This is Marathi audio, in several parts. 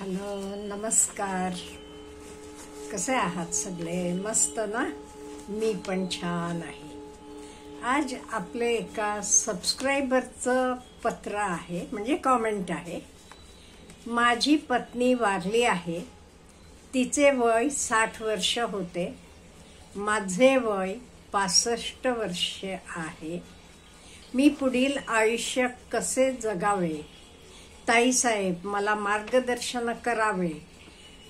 हॅलो, नमस्कार. कसे आहात सगळे? मस्त ना? मी पण छान आहे. आज आपले एका सबस्क्रायबरचं पत्र आहे, म्हणजे कॉमेंट आहे. माझी पत्नी वारली आहे. तिचे वय 60 वर्ष होते. माझे वय 65 वर्षे आहे. मी पुढील आयुष्य कसे जगावे, ताईसाहेब मला मार्गदर्शन करावे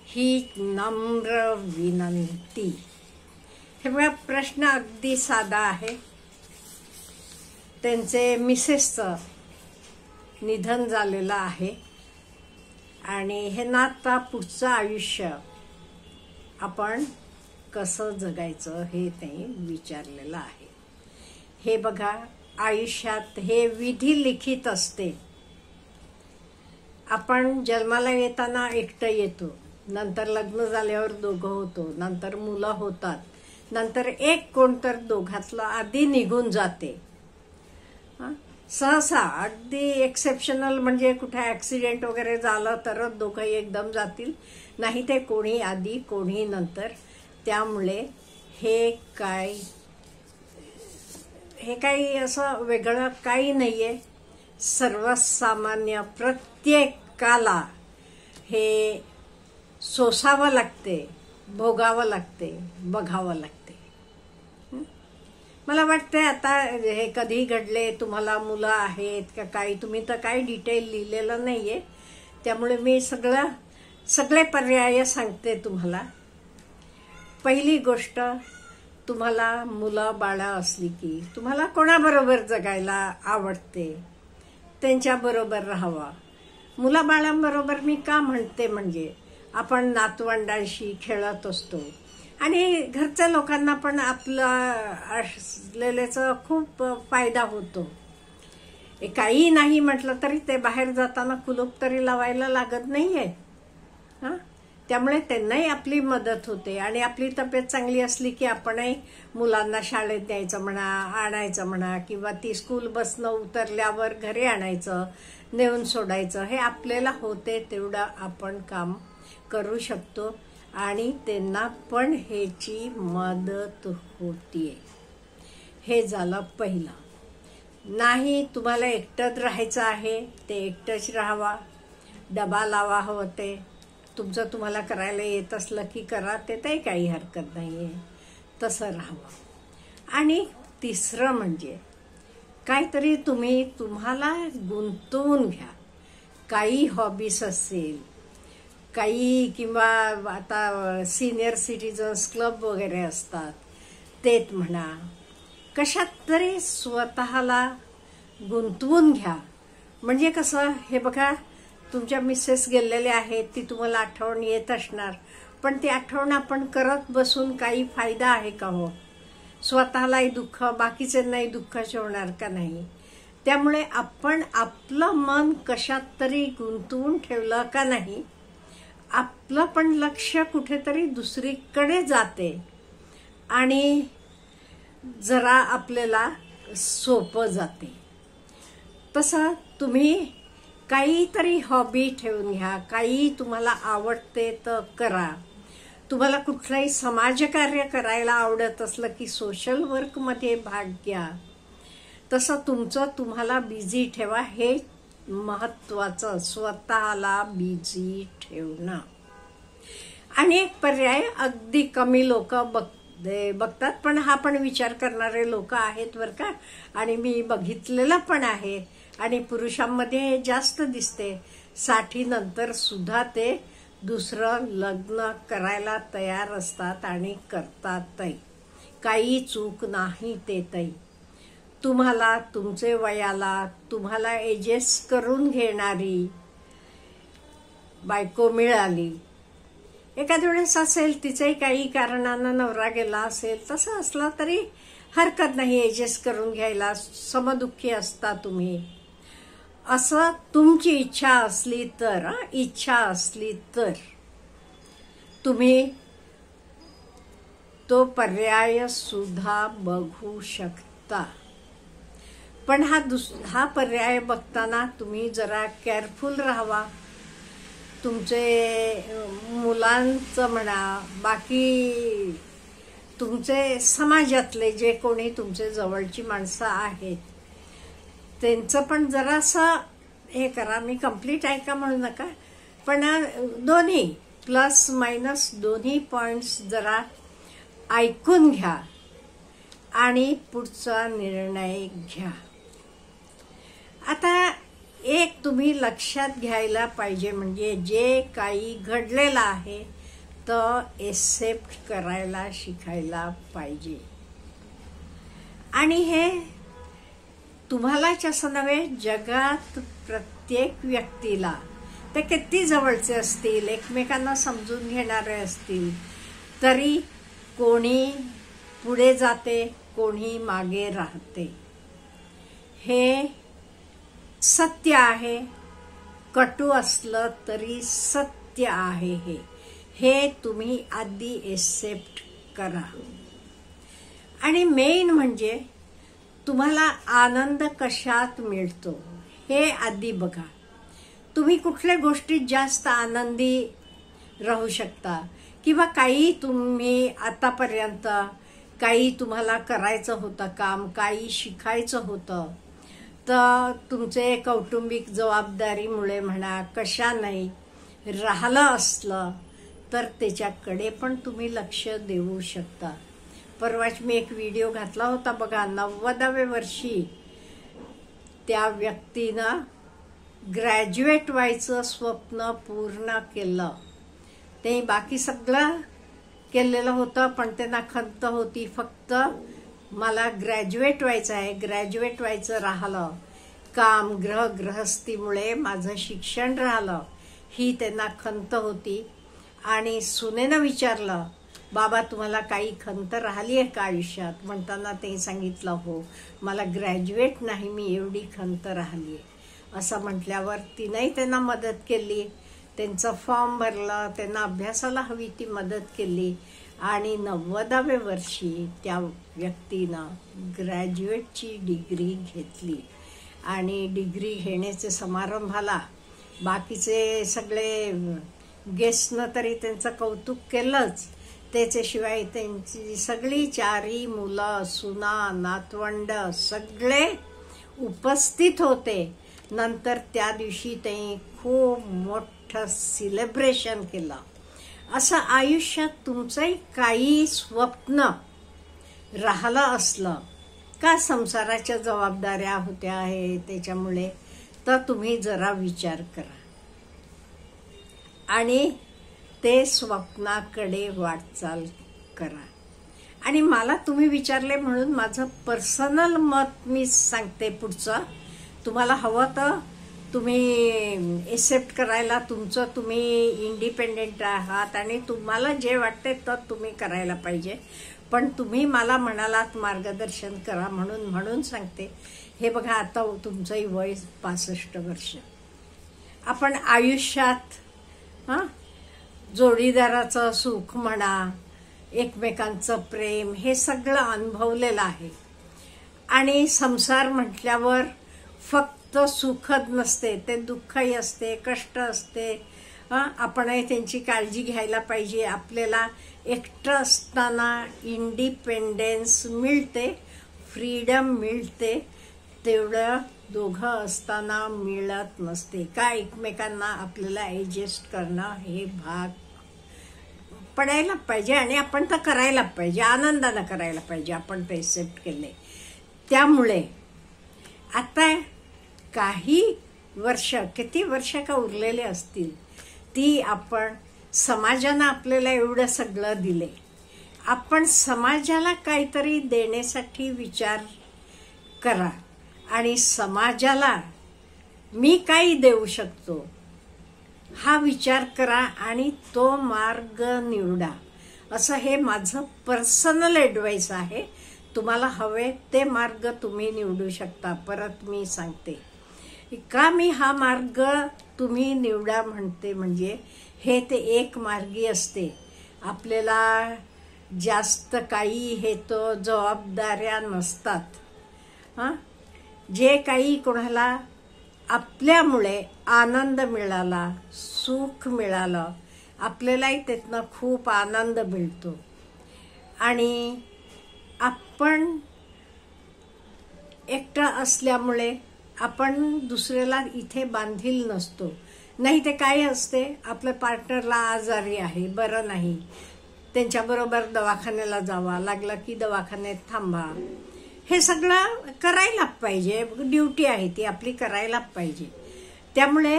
ही नम्र विनंती. हे बघा, प्रश्न अगदी साधा आहे. त्यांचे मिसेसचं निधन झालेलं आहे आणि हे ना आता पुढचं आयुष्य आपण कसं जगायचं हे त्यांनी विचारलेलं आहे. हे बघा, आयुष्यात हे विधी लिखित असते. आपण जन्माला येताना एकटं येतो, नंतर लग्न झाल्यावर दोघं होतो, नंतर मुलं होतात, नंतर एक कोणतर दोघातलं आधी निघून जाते. सहसा अगदी एक्सेप्शनल म्हणजे कुठे ऍक्सिडेंट वगैरे झालं तरच दोघं एकदम जातील, नाही ते कोणी आधी कोणी नंतर. त्यामुळे हे काही असं वेगळं काही नाहीये. सर्वसामान्य प्रत्येकाला हे सोसावं लागते, भोगावं लागते, बघावं लागते. मला वाटतंय आता हे कधी घडले, तुम्हाला मुलं आहेत का काही, तुम्ही तर काही डिटेल लिहिलेलं नाहीये, त्यामुळे मी सगळे पर्याय सांगते तुम्हाला. पहिली गोष्ट, तुम्हाला मुलं बाळा असली की तुम्हाला कोणाबरोबर जगायला आवडते, त्यांच्याबरोबर राहावा. मुलाबाळांबरोबर मी का म्हणते, म्हणजे आपण नातवंडांशी खेळत असतो आणि घरच्या लोकांना पण आपला असलेल्याचा खूप फायदा होतो. काही नाही म्हटलं तरी ते बाहेर जाताना कुलूप तरी लावायला लागत नाहीये. त्यामुळे त्यांनाही आपली मदत होते आणि आपली तब्येत चांगली असली की आपणही मुलांना शाळेत द्यायचं म्हणा, आणायचं म्हणा, किंवा ती स्कूल बसनं उतरल्यावर घरी आणायचं, नेऊन सोडायचं, हे आपल्याला होते तेवढं आपण काम करू शकतो आणि त्यांना पण ह्याची मदत होतीये. हे झालं पहिलं. नाही, तुम्हाला एकटंच राहायचं आहे, ते एकटंच राहावा. डबा लावा हवं ते तुमचं तुम्हाला करायला येत असलं की करा, ते काही हरकत नाहीये, तसं राहावं. आणि तिसरं म्हणजे काहीतरी तुम्हाला गुंतवून घ्या. काही हॉबीज असेल, काही, किंवा आता सिनियर सिटीजन्स क्लब वगैरे असतात, तेच म्हणा, कशात तरी स्वतःला गुंतवून घ्या. म्हणजे कसं, हे बघा, तुमच्या मिसेस गेलेले आहेत, ती तुम्हाला आठवण येत असणार, पण ती आठवण आपण करत बसून काही फायदा आहे का हो? स्वतःलाही दुःख, बाकीच्यांनाही दुःखाचे होणार का नाही? त्यामुळे आपण आपलं मन कशात तरी गुंतवून ठेवलं का नाही, आपलं पण लक्ष कुठेतरी दुसरीकडे जाते आणि जरा आपल्याला सोपं जाते. तसं तुम्ही काहीतरी हॉबी ठेवून घ्या, काही तुम्हाला आवडते तर करा. तुम्हाला कुठलंही समाजकार्य करायला आवडत असलं की सोशल वर्कमध्ये भाग घ्या. तसं तुम्हाला बिझी ठेवा, हे महत्वाचं, स्वतःला बिझी ठेवणं. आणि एक पर्याय अगदी कमी लोक बघतात, पण हा पण विचार करणारे लोक आहेत बरं का, आणि मी बघितलेलं पण आहे. आणि पुरुषांमध्ये हे जास्त दिसते. 60 नंतर सुद्धा ते दुसरं लग्न करायला तयार असतात आणि करतातही. काही चूक नाही ते ताई. तुम्हाला तुमचे वयाला तुम्हाला ऍडजस्ट करून घेणारी बायको मिळाली. एखाद्या वेळेस असेल तिचेही काही कारणानं नवरा गेला असेल, तसं असलं तरी हरकत नाही ऍडजस्ट करून घ्यायला. समदुःखी असता तुम्ही, असं तुमची इच्छा असली तर तुम्ही तो पर्याय सुद्धा बघू शकता. पण हा पर्याय बघताना तुम्ही जरा केअरफुल राहावा. तुमचे मुलांचं म्हणा, बाकी तुमचे समाजातले जे कोणी तुमचे जवळची माणसं आहेत त्यांचं पण जरासं हे करा. मी कंप्लीट ऐका म्हणू नका, पण दोन्ही प्लस मायनस दोन्ही पॉइंट्स जरा ऐकून घ्या आणि पुढचा निर्णय घ्या. आता एक तुम्ही लक्षात घ्यायला पाहिजे, म्हणजे जे काही घडलेलं आहे तर एक्सेप्ट करायला शिकायला पाहिजे. आणि हे तुम्हालाच असं नव्हे, जगात प्रत्येक व्यक्तीला, ते किती जवळचे असतील, एकमेकांना समजून घेणारे असतील, तरी कोणी पुढे जाते, कोणी मागे राहते. हे सत्य आहे. कटू असलं तरी सत्य आहे. हे तुम्ही आधी एक्सेप्ट करा. आणि मेन म्हणजे तुम्हाला आनंद कशात मिळतो हे आधी बघा. तुम्ही कुठल्या गोष्टीत जास्त आनंदी राहू शकता, किंवा काही तुम्ही आतापर्यंत काही तुम्हाला करायचं होतं काम, काही शिकायचं होतं, तर तुमचे कौटुंबिक जबाबदारीमुळे म्हणा, कशा नाही राहिलं असलं तर त्याच्याकडे पण तुम्ही लक्ष देऊ शकता. परवाच मी एक व्हिडिओ घातला होता बघा, 90व्या वर्षी त्या व्यक्तीनं ग्रॅज्युएट व्हायचं स्वप्न पूर्ण केलं. ते बाकी सगळं केलेलं होतं, पण त्यांना खंत होती फक्त मला ग्रॅज्युएट व्हायचं आहे. ग्रॅज्युएट व्हायचं राहिलं, काम गृहस्थीमुळे माझं शिक्षण राहिलं, ही त्यांना खंत होती. आणि सुनेनं विचारलं, बाबा तुम्हाला काही खंत राहिली आहे का आयुष्यात? म्हणताना ते सांगितलं, हो मला ग्रॅज्युएट नाही, मी एवढी खंत राहिली आहे. असं म्हटल्यावर तिनंही त्यांना मदत केली, त्यांचं फॉर्म भरलं, त्यांना अभ्यासाला हवी ती मदत केली. आणि 90व्या वर्षी त्या व्यक्तीनं ग्रॅज्युएटची डिग्री घेतली. आणि डिग्री घेण्याचे समारंभाला बाकीचे सगळे गेस्टनं तरी त्यांचं कौतुक केलंच, त्याच्याशिवाय त्यांची सगळी 4ही मुलं, सुना, नातवंड सगळे उपस्थित होते. नंतर त्या दिवशी त्यांनी खूप मोठं सेलिब्रेशन केलं. असं आयुष्यात तुमचंही काही स्वप्न राहिलं असलं का, संसाराच्या जबाबदाऱ्या होत्या आहे त्याच्यामुळे, तर तुम्ही जरा विचार करा आणि ते स्वप्नाकडे वाटचाल करा. आणि मला तुम्ही विचारले म्हणून माझं पर्सनल मत मी सांगते पुढचं. तुम्हाला हवं तर तुम्ही एक्सेप्ट करायला, तुमचं तुम्ही इंडिपेंडेंट आहात आणि तुम्हाला जे वाटते तर तुम्ही करायला पाहिजे. पण तुम्ही मला म्हणालात मार्गदर्शन करा म्हणून सांगते. हे बघा, आता तुमचंही वय 65 वर्ष. आपण आयुष्यात जोडीदाराचं सुख म्हणा, एकमेकांचं प्रेम, हे सगळं अनुभवलेलं आहे. आणि संसार म्हटल्यावर फक्त सुखद नसते, ते दुःखही असते, कष्ट असते. आपणही त्यांची काळजी घ्यायला पाहिजे. आपल्याला एकटं असताना इंडिपेंडेन्स मिळते, फ्रीडम मिळते, तेवढं दोघं असताना मिळत नसते. का एकमेकांना आपल्याला ॲडजस्ट करणं हे भाग पडायला पाहिजे आणि आपण तर करायला पाहिजे, आनंदानं करायला पाहिजे. आपण ते एक्सेप्ट केले. त्यामुळे आता काही वर्ष, किती वर्ष का उरलेले असतील, ती आपण समाजानं आपल्याला एवढं सगळं दिले, आपण समाजाला काहीतरी देण्यासाठी विचार करा. आणि समाजाला मी काही देऊ शकतो हा विचार करा आणि तो मार्ग निवडा. असं हे माझं पर्सनल ॲडवाइस आहे. तुम्हाला हवे ते मार्ग तुम्ही निवडू शकता. परत मी सांगते का, मी हा मार्ग तुम्ही निवडा म्हणते म्हणजे हे ते एक मार्गी असते. आपल्याला जास्त काही हे तो जबाबदाऱ्या नसतात. जे काही कोणाला आपल्यामुळे आनंद मिळाला, सुख मिळालं, आपल्यालाही त्यातनं खूप आनंद मिळतो. आणि आपण एकटा असल्यामुळे आपण दुसऱ्याला इथे बांधील नसतो. नाही ते काय असते, आपल्या पार्टनरला आजारी आहे, बरं नाही, त्यांच्याबरोबर दवाखान्याला जावा लागला की दवाखान्यात थांबा, हे सगळं करायला पाहिजे. ड्युटी आहे ती आपली, करायला पाहिजे. त्यामुळे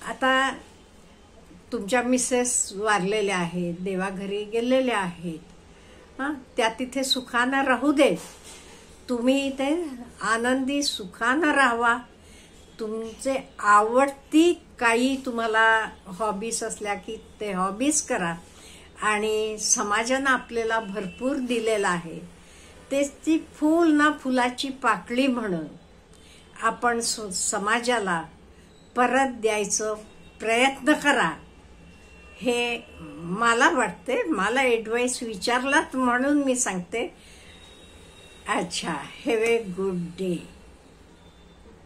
आता तुमच्या मिसेस वारलेल्या आहेत, देवाघरी गेलेल्या आहेत, त्या तिथे सुखानं राहू देत. तुम्ही इथे आनंदी सुखानं राहावा. तुमचे आवडती काही तुम्हाला हॉबीज असल्या की ते हॉबीज करा. आणि समाजानं आपल्याला भरपूर दिलेलं आहे, तेच ती फूल ना फुलाची पाकळी म्हणून आपण समाजाला परत द्यायचं प्रयत्न करा. हे मला वाटते, मला ॲडवाइस विचारलात म्हणून मी सांगते. अच्छा, हॅव ए गुड डे.